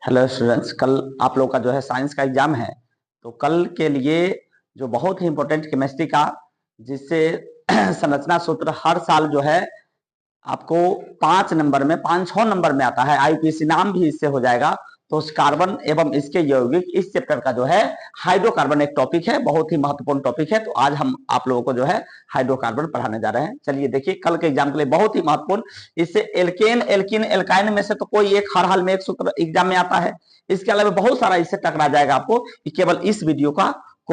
Hello students, कल आप लोग का जो है साइंस का एग्जाम है। तो कल के लिए जो बहुत ही इंपॉर्टेंट केमिस्ट्री का, जिससे संरचना सूत्र हर साल जो है आपको 5 नंबर में 5-6 नंबर में आता है, आईपीसी नाम भी इससे हो जाएगा। तो उस कार्बन एवं इसके यौगिक इस चैप्टर का जो है हाइड्रोकार्बन एक टॉपिक है, बहुत ही महत्वपूर्ण टॉपिक है। तो आज हम आप लोगों को जो है हाइड्रोकार्बन पढ़ाने जा रहे हैं। चलिए देखिए, कल के एग्जाम के लिए बहुत ही महत्वपूर्ण, इससे एल्केन एल्किन एल्काइन में से तो कोई एक हर हाल में एक सूत्र एग्जाम में आता है। इसके अलावा बहुत सारा इससे टकरा जाएगा आपको, केवल इस वीडियो को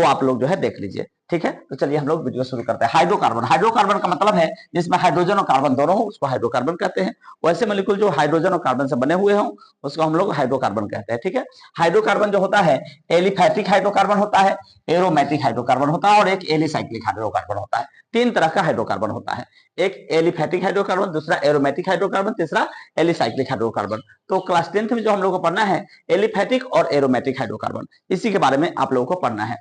आप लोग जो है देख लीजिए। ठीक है, तो चलिए हम लोग वीडियो शुरू करते हैं। हाइड्रोकार्बन, हाइड्रोकार्बन का मतलब है जिसमें हाइड्रोजन और कार्बन दोनों हो, उसको हाइड्रोकार्बन कहते हैं। वैसे मॉलिक्यूल जो हाइड्रोजन और कार्बन से बने हुए हों उसको हम लोग हाइड्रोकार्बन कहते हैं। ठीक है, हाइड्रोकार्बन जो होता है, एलिफैटिक हाइड्रोकार्बन होता है, एरोमेटिक हाइड्रोकार्बन होता है और एक एलिसाइक्लिक हाइड्रोकार्बन होता है। 3 तरह का हाइड्रोकार्बन होता है, एक एलिफैटिक हाइड्रोकार्बन, दूसरा एरोमेटिक हाइड्रोकार्बन, तीसरा एलिसाइक्लिक हाइड्रोकार्बन। तो क्लास 10th में जो हम लोग को पढ़ना है एलिफैटिक और एरोमेटिक हाइड्रोकार्बन, इसी के बारे में आप लोगों को पढ़ना है।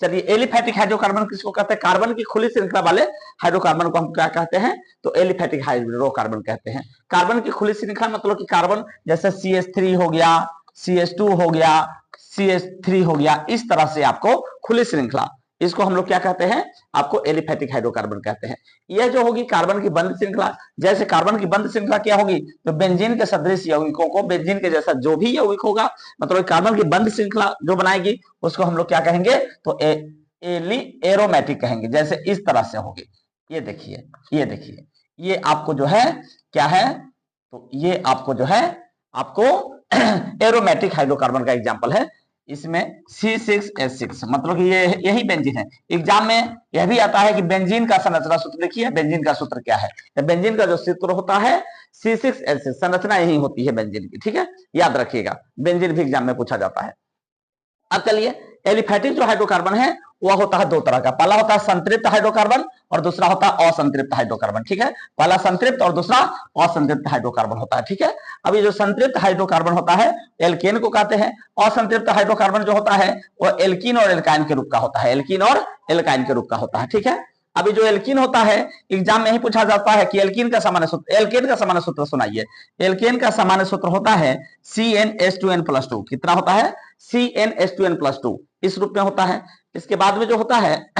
चलिए, एलिफैटिक हाइड्रोकार्बन किसको कहते हैं? कार्बन की खुली श्रृंखला वाले हाइड्रोकार्बन को हम क्या कहते हैं? तो एलिफैटिक हाइड्रोकार्बन कहते हैं। कार्बन की खुली श्रृंखला मतलब कि कार्बन जैसे CH3 हो गया, CH2 हो गया, CH3 हो गया, इस तरह से आपको खुली श्रृंखला, इसको हम लोग क्या कहते हैं? आपको एलिफैटिक हाइड्रोकार्बन कहते हैं। यह जो होगी कार्बन की बंद श्रृंखला, जैसे कार्बन की बंद श्रृंखला क्या होगी? तो बेंजीन के सदृश यौगिकों को, बेंजीन के जैसा जो भी यौगिक होगा, मतलब कार्बन की बंद श्रृंखला जो बनाएगी उसको हम लोग क्या कहेंगे? तो एरोमेटिक कहेंगे। जैसे इस तरह से होगी, ये देखिए, ये देखिए, ये आपको जो है क्या है? तो ये आपको जो है आपको एरोमेटिक हाइड्रोकार्बन का एग्जांपल है। इसमें C6H6 मतलब कि ये यही बेंजीन है। एग्जाम में यह भी आता है कि बेंजीन का संरचना सूत्र लिखिए। बेंजीन का सूत्र क्या है? बेंजीन का जो सूत्र होता है C6H6, संरचना यही होती है बेंजीन की। ठीक है, याद रखिएगा, बेंजीन भी एग्जाम में पूछा जाता है। अब चलिए, एलिफैटिक जो हाइड्रोकार्बन है वह होता है 2 तरह का। पहला होता है संतृप्त हाइड्रोकार्बन और दूसरा होता है असंतृप्त हाइड्रोकार्बन। ठीक है, पहला संतृप्त और दूसरा असंतृप्त हाइड्रोकार्बन होता है। ठीक है, अब ये जो संतृप्त हाइड्रोकार्बन होता है एल्केन को कहते हैं। असंतृप्त हाइड्रोकार्बन जो होता है वह एल्कीन और एल्काइन के रूप का होता है, एल्कीन और एल्काइन के रूप का होता है। ठीक है, अभी जो एल्कीन होता है एग्जाम में ही पूछा जाता है कि एल्कीन का सामान्य सूत्र, एल्केन का सामान्य सूत्र सुनाइए। एल्केन का सामान्य सूत्र होता है CnH2n+2। कितना होता है? CnH2n+2, इस रूप में होता है। इसके बाद में जो होता है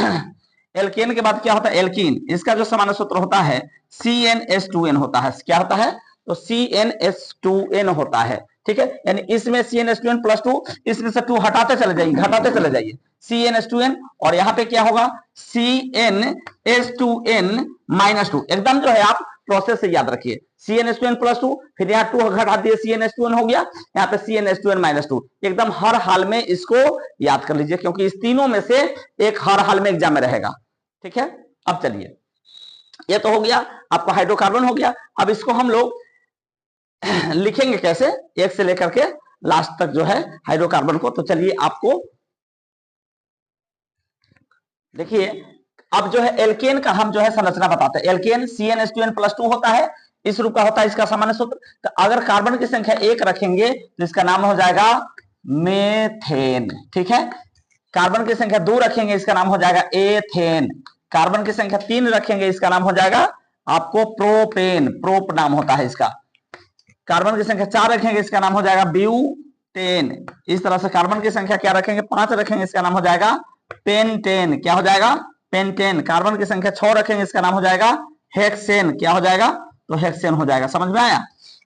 एल्केन के बाद क्या होता है? एल्कीन, इसका जो सामान्य सूत्र होता है CnH2n होता है। क्या होता है? तो CnH2n होता है। ठीक है, यानी इसमें CnH2n+2, इसमें से 2 हटाते चले जाइए, घटाते चले जाइए, CnH2n, और यहाँ पे क्या होगा? CnH2n-2। एकदम जो है आप प्रोसेस से याद रखिए, CnH2n+2, फिर यहाँ 2 घटा दिए, CnH2n हो गया, यहाँ पे CnH2n-2। एकदम हर हाल में इसको याद कर लीजिए, क्योंकि इस तीनों में से एक हर हाल में एग्जाम में रहेगा। ठीक है, अब चलिए, ये तो हो गया आपका हाइड्रोकार्बन हो गया। अब इसको हम लोग लिखेंगे कैसे, एक से लेकर के लास्ट तक जो है हाइड्रोकार्बन को। तो चलिए आपको देखिए, अब जो है एल्केन का हम जो है संरचना बताते हैं। एल्केन CnH2n+2 होता है, इस रूप का होता है इसका सामान्य सूत्र। तो अगर कार्बन की संख्या 1 रखेंगे तो इसका नाम हो जाएगा मेथेन। ठीक है, कार्बन की संख्या 2 रखेंगे इसका नाम हो जाएगा एथेन। कार्बन की संख्या 3 रखेंगे इसका नाम हो जाएगा आपको प्रोपेन, प्रोप नाम होता है इसका। कार्बन की संख्या 4 रखेंगे इसका नाम हो जाएगा ब्यूटेन। इस तरह से कार्बन की संख्या क्या रखेंगे? 5 रखेंगे, इसका नाम हो जाएगा पेंटेन। क्या हो जाएगा? पेंटेन। कार्बन की संख्या 6 रखेंगे, इसका नाम हो जाएगा हेक्सेन। क्या हो जाएगा? तो हेक्सेन हो जाएगा। समझ में आया?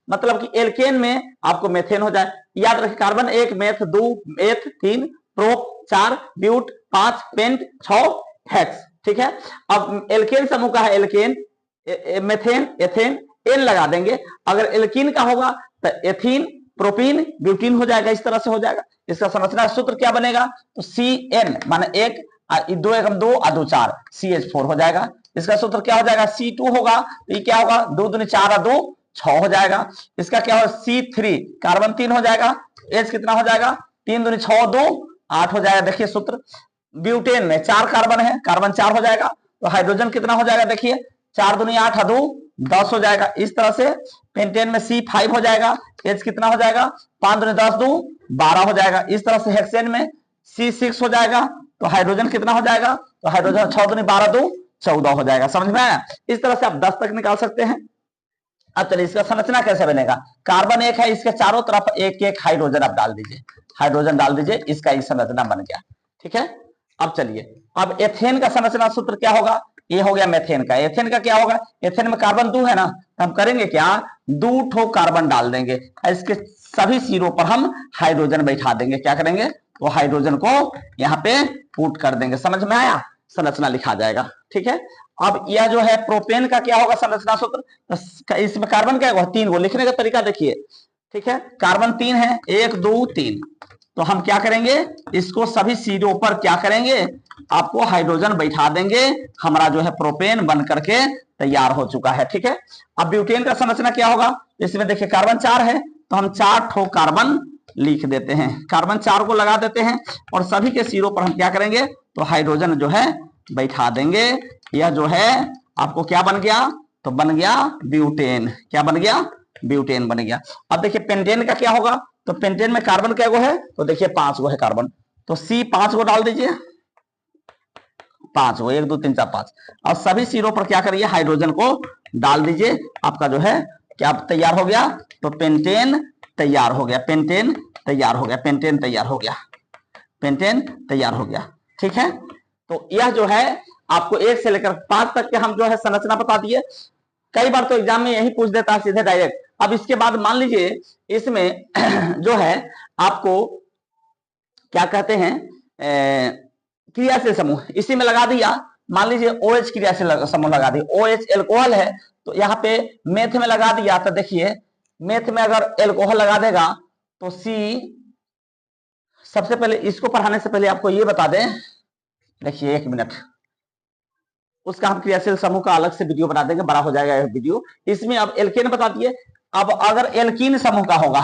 मतलब कि एल्केन में आपको मेथेन हो जाए। याद रखिए, कार्बन 1, मेथ 2, एथ 3, प्रोप 4, ब्यूट 5, पेंट 6, हेक्स। ठीक है, अब एल्केन समूह का है एल्केन, मेथेन, एथेन, एन लगा देंगे। अगर एल्कीन का होगा तो एथीन, प्रोपीन, ब्यूटीन हो जाएगा। इस तरह से हो जाएगा। इसका संरचना सूत्र क्या बनेगा? तो CN माने 1, 2 1 2, 2 4, CH4 हो जाएगा। इसका सूत्र क्या हो जाएगा? C2 होगा, तो ये क्या होगा? 2 दूनी 4, 2 6 हो जाएगा। इसका क्या होगा? C3, कार्बन 3 हो जाएगा, H कितना हो जाएगा? 3 दूनी 6, 2 8 हो जाएगा। देखिए सूत्र, ब्यूटेन में 4 कार्बन है, कार्बन 4 हो जाएगा, तो हाइड्रोजन कितना हो जाएगा? देखिए 4 दूनी 8, 2 10 हो जाएगा। इस तरह से पेंटेन में C5 हो जाएगा, H कितना हो जाएगा? 5 दूनी 10, 2 12 हो जाएगा। इस तरह से हेक्सेन में C6 हो जाएगा, तो हाइड्रोजन कितना हो जाएगा? तो हाइड्रोजन 6 दूनी 12, 2 14 हो जाएगा। समझ में आया? इस तरह से आप 10 तक निकाल सकते हैं। अब चलिए इसका संरचना कैसे बनेगा। कार्बन एक है, इसके चारों तरफ एक एक हाइड्रोजन आप डाल दीजिए, हाइड्रोजन डाल दीजिए, इसका ही संरचना बन गया। ठीक है, अब चलिए, अब एथेन का संरचना सूत्र क्या होगा, ये हो गया मेथेन का। एथेन का क्या होगा, एथेन में कार्बन 2 है ना, तो हम करेंगे क्या, 2 ठो कार्बन डाल देंगे, इसके सभी सिरों पर हम हाइड्रोजन बैठा देंगे। क्या करेंगे, वो हाइड्रोजन को यहाँ पे पुट कर देंगे। समझ में आया, संरचना लिखा जाएगा। ठीक है, अब यह जो है प्रोपेन का क्या होगा संरचना सूत्र, तो इसमें कार्बन क्या होगा, 3 को लिखने का तरीका देखिए। ठीक है, कार्बन 3 है, 1 2 3, तो हम क्या करेंगे, इसको सभी सिरों पर क्या करेंगे, आपको हाइड्रोजन बैठा देंगे, हमारा जो है प्रोपेन बन करके तैयार हो चुका है। ठीक है, अब ब्यूटेन का संरचना क्या होगा, इसमें देखिए कार्बन 4 है, तो हम 4 ठो कार्बन लिख देते हैं, कार्बन 4 को लगा देते हैं, और सभी के सिरों पर हम क्या करेंगे, तो हाइड्रोजन जो है बैठा देंगे। यह जो है आपको क्या बन गया, तो बन गया ब्यूटेन। क्या बन गया, ब्यूटेन बन गया। अब देखिए पेंटेन का क्या होगा, तो पेंटेन में कार्बन क्या गो है, तो देखिए 5 गो है कार्बन, तो C 5 गो डाल दीजिए, 5 गो, 1 2 3 4 5, और सभी सिरों पर क्या करिए, हाइड्रोजन को डाल दीजिए। आपका जो है क्या तैयार हो गया, तो पेंटेन तैयार हो गया, पेंटेन तैयार हो गया, पेंटेन तैयार हो गया, पेंटेन तैयार हो गया। ठीक है, तो यह जो है आपको 1 से लेकर 5 तक के हम जो है संरचना बता दिए। कई बार तो एग्जाम में यही पूछ देता है सीधे डायरेक्ट। अब इसके बाद मान लीजिए इसमें जो है आपको क्या कहते हैं, क्रियाशील समूह, इसी में लगा दिया, मान लीजिए OH क्रियाशील समूह लगा दिया, OH एल्कोहल है, तो यहाँ पे मेथ में लगा दिया, तो देखिए मेथ में अगर एल्कोहल लगा देगा तो C, सबसे पहले इसको पढ़ाने से पहले आपको ये बता दें, देखिए 1 मिनट, उसका हम क्रियाशील समूह का अलग से वीडियो बना देंगे, बड़ा हो जाएगा यह वीडियो। इसमें अब एल्केन बता दिए। अब अगर एल्कीन समूह का होगा,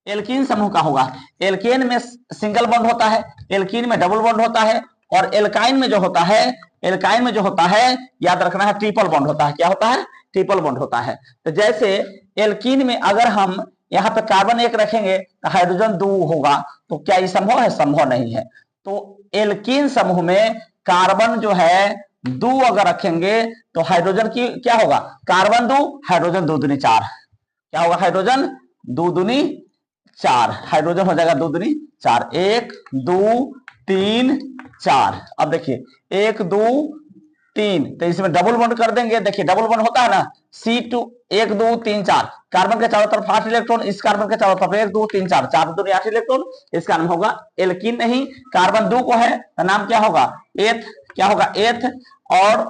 एल्कीन समूह का होगा, एल्केन में सिंगल बॉन्ड होता है, एल्कीन में डबल बॉन्ड होता है, और एल्काइन में जो होता है, एल्काइन में जो होता है याद रखना है, ट्रिपल बॉन्ड होता है। क्या होता है, ट्रिपल बॉन्ड होता है। तो जैसे एल्कीन में अगर हम यहाँ पे कार्बन 1 रखेंगे तो हाइड्रोजन 2 होगा, तो क्या ये संभव है, संभव नहीं है। तो एल्कीन समूह में कार्बन जो है 2 अगर रखेंगे तो हाइड्रोजन की क्या होगा, कार्बन 2, हाइड्रोजन 2 दूनी 4, क्या होगा, हाइड्रोजन 2 दूनी 4, हाइड्रोजन हो जाएगा 2 दूनी 4, 1 2 3 4। अब देखिए 1 2 3, तो इसमें डबल बॉन्ड कर देंगे, देखिए डबल बॉन्ड होता है ना, C2 1 2 3 4, कार्बन के चारों तरफ 8 इलेक्ट्रॉन, इस कार्बन के चारों तरफ 1 2 3 4, 4 दूनी 8 इलेक्ट्रॉन, इसका नाम होगा एल्कीन। नहीं, कार्बन 2 को है तो नाम क्या होगा, एथ, क्या होगा, एथ, और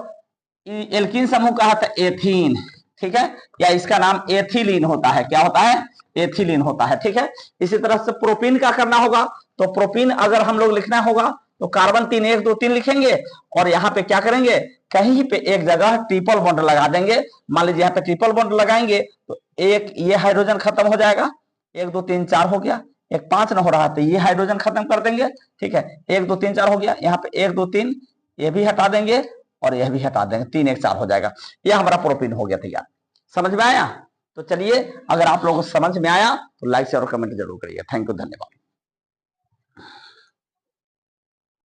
एल्कीन समूह का है तो एथीन। ठीक है, या इसका नाम एथिलीन होता है। क्या होता है, एथिलीन होता है। ठीक है, इसी तरह से प्रोपीन का करना होगा, तो प्रोपीन अगर हम लोग लिखना होगा तो कार्बन 3 1 2 3 लिखेंगे, और यहाँ पे क्या करेंगे, कहीं पे एक जगह ट्रिपल बॉन्ड लगा देंगे। मान लीजिए यहाँ पे ट्रिपल बॉन्ड लगाएंगे तो एक ये हाइड्रोजन खत्म हो जाएगा, 1 2 3 4 हो गया, एक 5 न हो रहा तो ये हाइड्रोजन खत्म कर देंगे। ठीक है, 1 2 3 4 हो गया, यहाँ पे 1 2 3 ये भी हटा देंगे, और यह भी हटा देंगे, 3 1 4 हो जाएगा। यह हमारा प्रोपीन हो गया तैयार। समझ में आया, तो चलिए, अगर आप लोगों को समझ में आया तो लाइक शेयर और कमेंट जरूर करिए। थैंक यू, धन्यवाद।